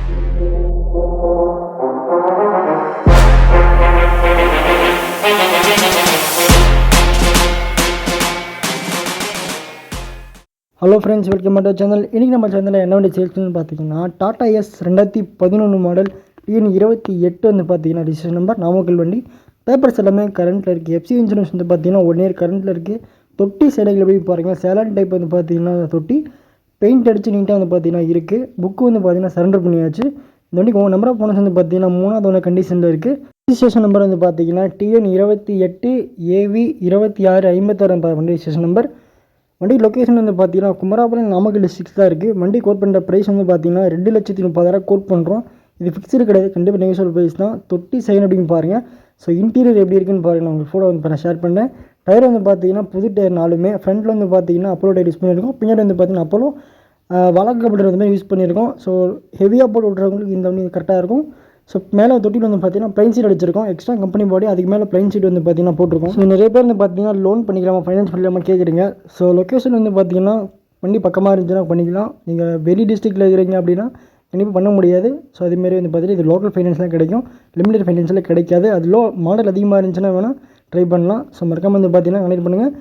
Hello friends, welcome to channel. இன்றைக்கி நம்ம சேனலில் என்ன வண்டி சேல்ஸ்னு பார்த்தீங்கன்னா டாடா எஸ் 2011 மாடல் டிஎன் 28 வந்து பார்த்தீங்கன்னா ரிஜிஸ்ட்ரேஷன் நம்பர், நாமக்கல் வண்டி. பேப்பர்ஸ் எல்லாமே கரண்ட்டில் இருக்குது. எஃப்சி இன்சூரன்ஸ் வந்து பார்த்தீங்கன்னா 1 இயர் கரண்ட்டில் இருக்குது. தொட்டி சைடுகள் எப்படி பாருங்கள், சேலன் டைப் வந்து பார்த்தீங்கன்னா தொட்டி பெயிண்ட் அடித்து நீட்டாக வந்து பார்த்தீங்கன்னா இருக்குது. புக்கு வந்து பார்த்தீங்கன்னா சரண்டர் பண்ணியாச்சு. இந்த வண்டிக்கு நம்பர் ஆஃப் ஓனர்ஸ் வந்து பார்த்தீங்கன்னா 3வது கண்டிஷனில் இருக்குது. ரிஜிஸ்ட்ரேஷன் நம்பர் வந்து பார்த்தீங்கன்னா டிஎன் 28 AV 2656 வண்டி ரிஜிஸ்ட்ரேஷன் நம்பர். வண்டி லொக்கேஷன் வந்து பார்த்தீங்கன்னா குமராபுரம், நாமக்கல் டிஸ்ட்ரிக்ஸ் தான் இருக்குது. வண்டி கோட் பண்ணுற ப்ரைஸ் வந்து பார்த்தீங்கன்னா 2,30,000 கோட் பண்ணுறோம். இது ஃபிக்ஸ்டு கிடையாது, கண்டிப்பாக நெகோஷியபிள் ப்ரைஸ் தான். தொட்டி சைன் அப்படின்னு பாருங்கள். ஸோ இன்டீரியர் எப்படி இருக்குன்னு பாருங்கள். நான் உங்களுக்கு ஃபோட்டோ வந்து நான் ஷேர் பண்ணேன். டயர் வந்து பார்த்தீங்கன்னா புது டயர் 4மே. ஃப்ரண்ட்டில் வந்து பார்த்தீங்கன்னா அப்போலோ டயர் யூஸ் பண்ணியிருக்கோம். பின்னாடி வந்து பார்த்தீங்கன்னா அப்போலோ வழக்கப்படுற மாதிரி யூஸ் பண்ணியிருக்கோம். ஸோ ஹெவியாக போட்டு விட்றவங்களுக்கு இந்த வண்டி கரெக்டாக இருக்கும். ஸோ மேலே தொட்டியில் வந்து பார்த்தீங்கன்னா ப்ளைன் சீட் அடிச்சிருக்கோம். எக்ஸ்ட்ரா கம்பெனி பாடி, அதுக்கு மேலே ப்ளைன் சீட் வந்து பார்த்தீங்கன்னா போட்டிருக்கோம். ஸோ நிறைய பேர் வந்து பார்த்தீங்கன்னா லோன் பண்ணிக்கலாமா, ஃபைனான்ஸ் பண்ணலாமா கேட்குறீங்க. ஸோ லொக்கேஷன் வந்து பார்த்தீங்கன்னா வண்டி பக்கமாக இருந்துச்சுன்னா பண்ணிக்கலாம். நீங்கள் வெளி டிஸ்ட்ரிக்ட்டில் இருக்கிறீங்க அப்படின்னா கண்டிப்பாக பண்ண முடியாது. ஸோ அதேமாதிரி வந்து பார்த்தீங்கன்னா இது லோக்கல் ஃபைனான்ஸ்லாம் கிடைக்கும், லிமிடெட் ஃபைனான்ஸில் கிடைக்காது. அது மாடல் அதிகமாக இருந்துச்சுன்னா வேணால் ட்ரை பண்ணலாம். ஸோ மறக்காமல் வந்து பார்த்தீங்கன்னா கனெக்ட் பண்ணுங்கள்.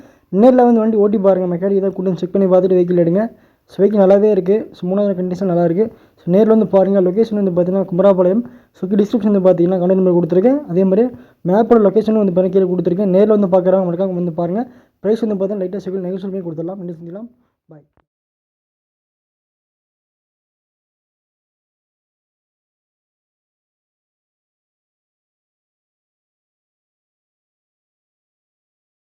நேரில் வந்து வண்டி ஓட்டி பாருங்கள், மெக்கானிக் ஏதாவது கூட்டம் செக் பண்ணி பார்த்துட்டு வெஹிக்கிள் எடுங்க. ஸோ வெஹிக்கிள் நல்லாவே இருக்குது. ஸோ 3வது கண்டிஷன் நல்லா இருக்குது. ஸோ நேரில் வந்து பாருங்கள். லொக்கேஷன் வந்து பார்த்தீங்கன்னா குமராபாளையம். ஸோ டிஸ்கிரிப்ஷன் வந்து பார்த்தீங்கன்னா கனெக்ட் நம்பர் கொடுத்துருக்கேன். அதே மாதிரி மேப்போட லொக்கேஷனும் வந்து பண்ணி கீழே கொடுத்துருக்கேன். நேரில் வந்து பார்க்குறவங்க மறக்காம வந்து பாருங்கள். ப்ரைஸ் வந்து பார்த்தீங்கன்னா லைட்டாக நெகோஷியபிள் பண்ணி கொடுத்துடலாம். பண்ணி செஞ்சிடலாம். பாய்.